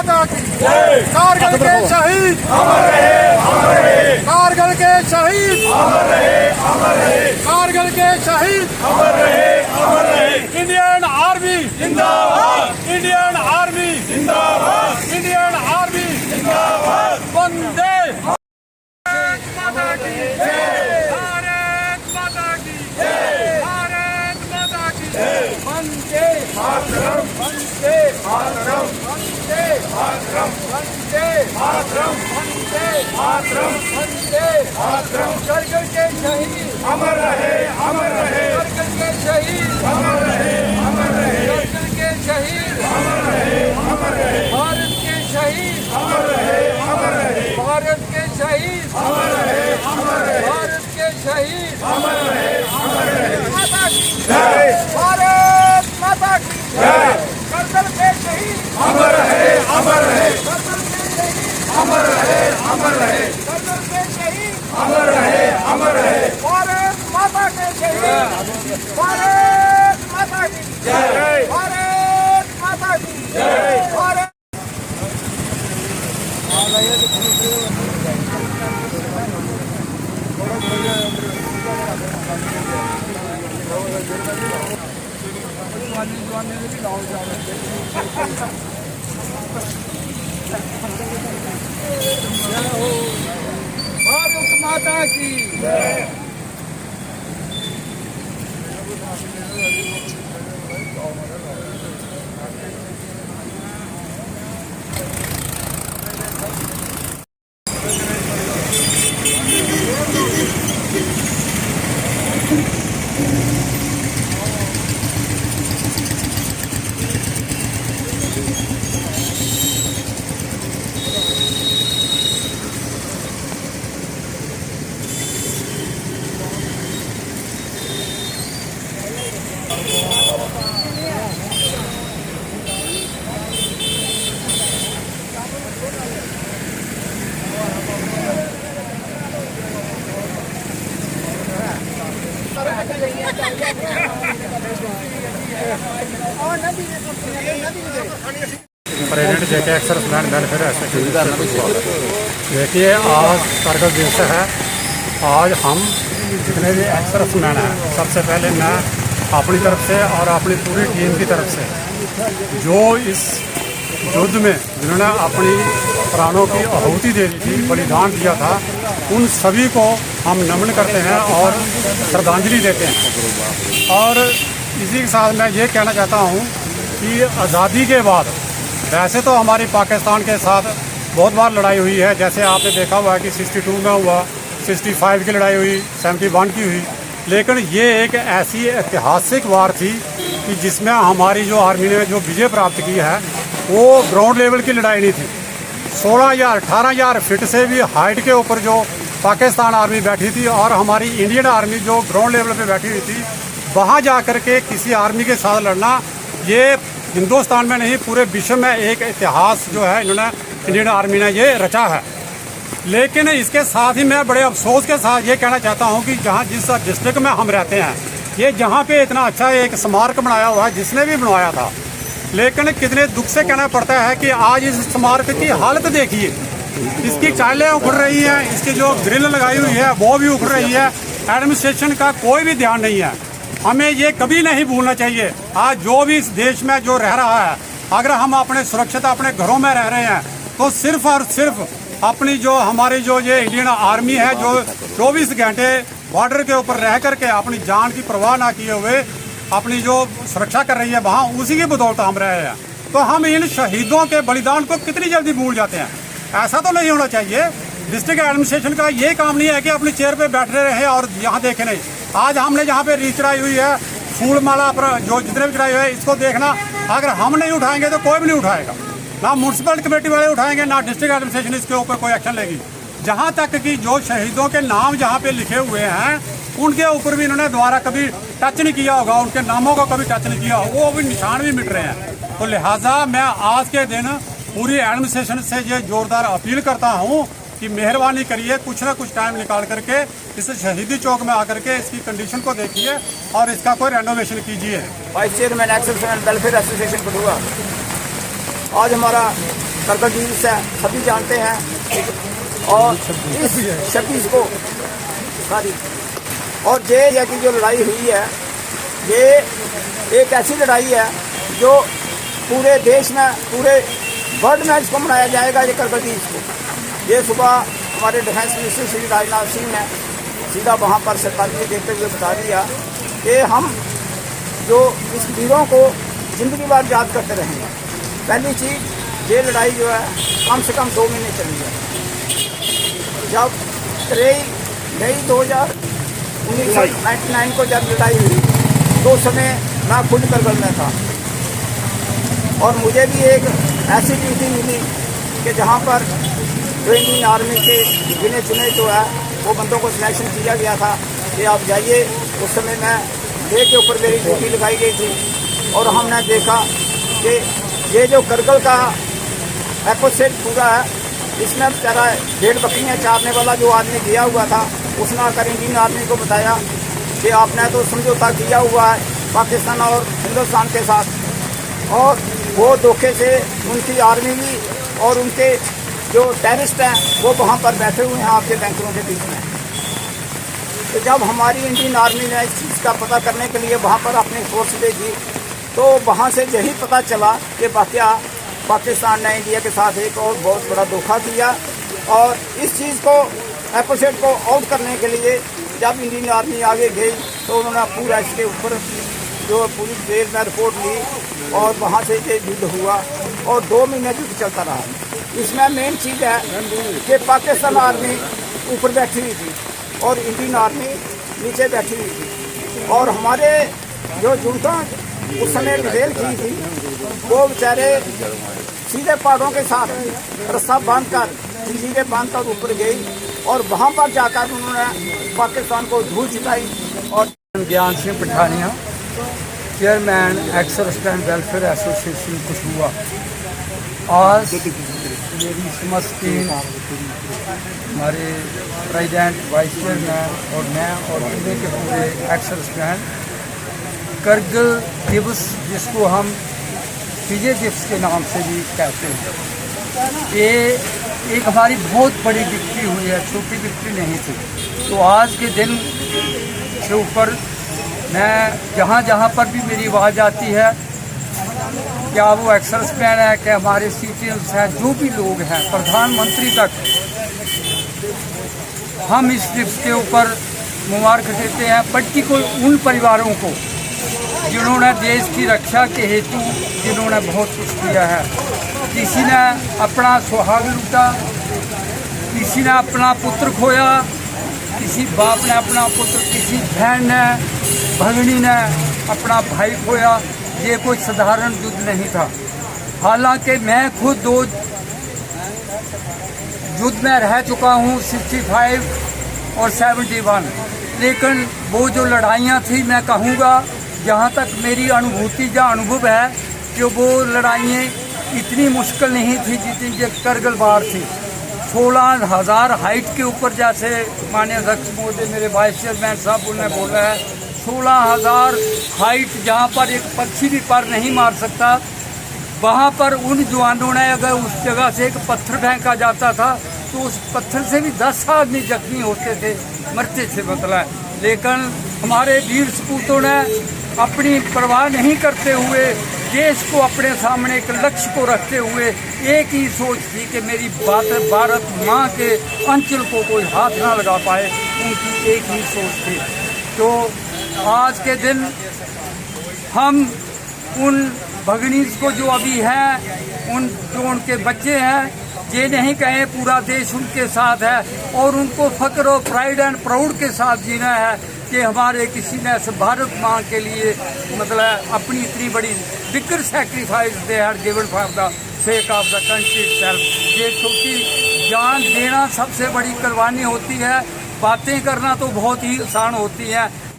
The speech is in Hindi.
माता की कारगिल के शहीद अमर रहे, अमर रहे। कारगिल के शहीद अमर रहे, अमर रहे। कारगिल के शहीद अमर रहे, अमर रहे। इंडियन आर्मी जिंदाबाद, इंडियन आर्मी जिंदाबाद, इंडियन आर्मी जिंदाबाद। वंदे माता की जय, भारत माता की जय, भारत माता की जय। वंदे मातरम, वंदे मातरम, वंदे मातरम, वंदे मातरम, वंदे मातरम, वंदे मातरम। कारगिल के शहीद अमर रहे, अमर रहे। कारगिल के शहीद अमर रहे, अमर रहे। कारगिल के शहीद अमर रहे, अमर रहे। भारत के शहीद अमर रहे, अमर रहे। भारत के शहीद अमर रहे, अमर रहे। भारत के शहीद अमर रहे, अमर रहे। माता की जय, भारत माता की जय। कारगिल के शहीद अमर रहे, अमर रहे। कारगिल के शहीद अमर रहे, अमर रहे। कारगिल के शहीद अमर रहे, अमर रहे। भारत माता के शहीद, भारत माता की जय, भारत माता की जय। भारत भारत माता की जय। प्रेसिडेंट जेके एक्सर्स लैंड वेलफेयर एसोसिएशन। देखिए, आज कारगिल दिवस है। आज हम जितने भी एक्सर्स मैन हैं, सबसे पहले मैं अपनी तरफ से और अपनी पूरी टीम की तरफ से जो इस युद्ध में जिन्होंने अपनी प्राणों की आहुति दे दी थी, बलिदान दिया था, उन सभी को हम नमन करते हैं और श्रद्धांजलि देते हैं। और इसी के साथ मैं ये कहना चाहता हूँ कि आज़ादी के बाद वैसे तो हमारी पाकिस्तान के साथ बहुत बार लड़ाई हुई है। जैसे आपने देखा हुआ है कि 62 में हुआ, 65 की लड़ाई हुई, 71 की हुई। लेकिन ये एक ऐसी ऐतिहासिक वार थी कि जिसमें हमारी जो आर्मी ने जो विजय प्राप्त की है वो ग्राउंड लेवल की लड़ाई नहीं थी। 16,000 18,000 फीट से भी हाइट के ऊपर जो पाकिस्तान आर्मी बैठी थी और हमारी इंडियन आर्मी जो ग्राउंड लेवल पे बैठी हुई थी, वहाँ जा कर के किसी आर्मी के साथ लड़ना, ये हिंदुस्तान में नहीं पूरे विश्व में एक इतिहास जो है इन्होंने इंडियन आर्मी ने ये रचा है। लेकिन इसके साथ ही मैं बड़े अफसोस के साथ ये कहना चाहता हूँ कि जहाँ जिस डिस्ट्रिक्ट में हम रहते हैं, ये जहाँ पे इतना अच्छा एक स्मारक बनाया हुआ है, जिसने भी बनवाया था, लेकिन कितने दुख से कहना पड़ता है कि आज इस स्मारक की हालत देखिए। इसकी चालें उखड़ रही हैं, इसकी जो ग्रिल लगाई हुई है वो भी उखड़ रही है। एडमिनिस्ट्रेशन का कोई भी ध्यान नहीं है। हमें ये कभी नहीं भूलना चाहिए। आज जो भी इस देश में जो रह रहा है, अगर हम अपने सुरक्षित अपने घरों में रह रहे हैं तो सिर्फ और सिर्फ अपनी जो हमारी जो ये इंडियन आर्मी है जो 24 घंटे बॉर्डर के ऊपर रह करके अपनी जान की परवाह ना किए हुए अपनी जो सुरक्षा कर रही है, वहाँ उसी की बदौलत हम रहे हैं। तो हम इन शहीदों के बलिदान को कितनी जल्दी भूल जाते हैं। ऐसा तो नहीं होना चाहिए। डिस्ट्रिक्ट एडमिनिस्ट्रेशन का ये काम नहीं है कि अपनी चेयर पे बैठे रहे और यहाँ देखे नहीं। आज हमने जहाँ पे रीच चढ़ाई हुई है, फूल माला पर जो जितने भी चढ़ाई हुई है, इसको देखना, अगर हम नहीं उठाएंगे तो कोई भी नहीं उठाएगा। ना म्यूनसिपल कमेटी वाले उठाएंगे, ना डिस्ट्रिक्ट एडमिनिस्ट्रेशन इसके ऊपर कोई एक्शन लेगी। जहाँ तक कि जो शहीदों के नाम जहाँ पे लिखे हुए हैं, उनके ऊपर भी इन्होंने दोबारा कभी टच नहीं किया होगा, उनके नामों को कभी टच नहीं किया, वो भी निशान भी मिट रहे हैं। तो लिहाजा मैं आज के दिन पूरी एडमिनिस्ट्रेशन से ये जोरदार अपील करता हूँ कि मेहरबानी करिए, कुछ ना कुछ टाइम निकाल करके इस शहीदी चौक में आकर के इसकी कंडीशन को देखिए और इसका कोई रेनोवेशन कीजिए। वाइस चेयरमैन एक्सर्स वेलफेयर एसोसिएशन कठुआ। आज हमारा करगिल दिवस है, सभी जानते हैं। और इस 26 को और ये की जो लड़ाई हुई है, ये एक ऐसी लड़ाई है जो पूरे देश में, पूरे वर्ल्ड में इसको मनाया जाएगा, ये करगिल दिवस को। ये सुबह हमारे डिफेंस मिनिस्टर श्री राजनाथ सिंह ने सीधा वहाँ पर सरकारी देखते हुए बता दिया कि हम जो इस वीरों को जिंदगी भर याद करते रहेंगे। पहली चीज़, ये लड़ाई जो है कम से कम 2 महीने चली है। जब 23 मई 1999 को जब लड़ाई हुई, तो समय मैं खुद करगिल में था और मुझे भी एक ऐसी ड्यूटी मिली कि जहाँ पर जो इंडियन आर्मी के गिने चुने जो है वो बंदों को सिलेक्शन किया गया था कि आप जाइए। उस समय मैं लेह के ऊपर मेरी ड्यूटी लगाई गई थी और हमने देखा कि ये जो करगिल का एपोसेट पूरा है, इसमें बेचारा भेड़ बकरियाँ चारने वाला जो आदमी गया हुआ था, उसने आकर इंडियन आर्मी को बताया कि आपने तो समझौता किया हुआ है पाकिस्तान और हिंदुस्तान के साथ, और वो धोखे से उनकी आर्मी भी और उनके जो टेररिस्ट हैं वो वहाँ पर बैठे हुए हैं आपके बैंकरों के बीच में। तो जब हमारी इंडियन आर्मी ने इस चीज़ का पता करने के लिए वहाँ पर अपनी फोर्स भेजी, तो वहाँ से यही पता चला कि वाकया पाकिस्तान ने इंडिया के साथ एक और बहुत बड़ा धोखा किया। और इस चीज़ को, एपोसेट को आउट करने के लिए जब इंडियन आर्मी आगे गई, तो उन्होंने पूरा इसके ऊपर जो पूरी जेल में रिपोर्ट ली और वहाँ से ये युद्ध हुआ और 2 महीने युद्ध चलता रहा। इसमें मेन चीज़ है कि पाकिस्तान आर्मी ऊपर बैठी हुई थी और इंडियन आर्मी नीचे बैठी हुई थी, और हमारे जो जुनता उस समय डिटेल की थी वो बेचारे सीधे पहाड़ों के साथ रास्ता बांध कर, सीधे बांध कर ऊपर गई और वहाँ पर जाकर उन्होंने पाकिस्तान को धूल छिटाई। और ज्ञान Singh Pathania, chairman ex serviceman welfare association Kathua. आज मेरी समस्त टीम, हमारे प्रेसिडेंट, वाइस चेयरमैन और मैं और पूरे के पूरे एक्स सर्विसमैन करगिल दिवस, जिसको हम विजय दिवस के नाम से भी कहते हैं, ये एक हमारी बहुत बड़ी विक्ट्री हुई है, छोटी विक्ट्री नहीं थी। तो आज के दिन के ऊपर मैं जहाँ जहाँ पर भी मेरी आवाज़ आती है, क्या वो एक्स सर्विसमैन है, क्या हमारे सिटीजन्स हैं, जो भी लोग हैं, प्रधानमंत्री तक, हम इस दिवस के ऊपर मुबारक देते हैं, पर्टिकुलर उन परिवारों को जिन्होंने देश की रक्षा के हेतु जिन्होंने बहुत कुछ किया है। किसी ने अपना सुहाग लूटा, किसी ने अपना पुत्र खोया, किसी बाप ने अपना पुत्र, किसी बहन ने, भगनी ने अपना भाई खोया। ये कोई साधारण युद्ध नहीं था। हालांकि मैं खुद 2 युद्ध में रह चुका हूँ, 65 और 71, लेकिन वो जो लड़ाइयाँ थी, मैं कहूँगा जहाँ तक मेरी अनुभूति या अनुभव है कि वो लड़ाइयाँ इतनी मुश्किल नहीं थी जितनी ये करगिल वार थी। 16,000 हाइट के ऊपर, जैसे माननीय अध्यक्ष महोदय मेरे वाइस चेयरमैन साहब ने बोला है, 16,000 हाइट जहाँ पर एक पक्षी भी पर नहीं मार सकता, वहाँ पर उन जवानों ने अगर उस जगह से एक पत्थर फेंका जाता था तो उस पत्थर से भी 10 आदमी जख्मी होते थे, मरते थे मतलब। लेकिन हमारे वीर सपूतों ने अपनी परवाह नहीं करते हुए, देश को अपने सामने एक लक्ष्य को रखते हुए, एक ही सोच थी कि मेरी भारत माँ के अंचल को कोई हाथ ना लगा पाए, उनकी एक ही सोच थी। तो आज के दिन हम उन भगनीस को जो अभी हैं, उन जो उनके बच्चे हैं, ये नहीं कहें पूरा देश उनके साथ है और उनको फक्र और प्राइड एंड प्राउड के साथ जीना है कि हमारे किसी ने भारत माँ के लिए मतलब अपनी इतनी बड़ी bigger sacrifice they are given for the sake of the country self. ये छोटी जान देना सबसे बड़ी कुर्बानी होती है। बातें करना तो बहुत ही आसान होती है,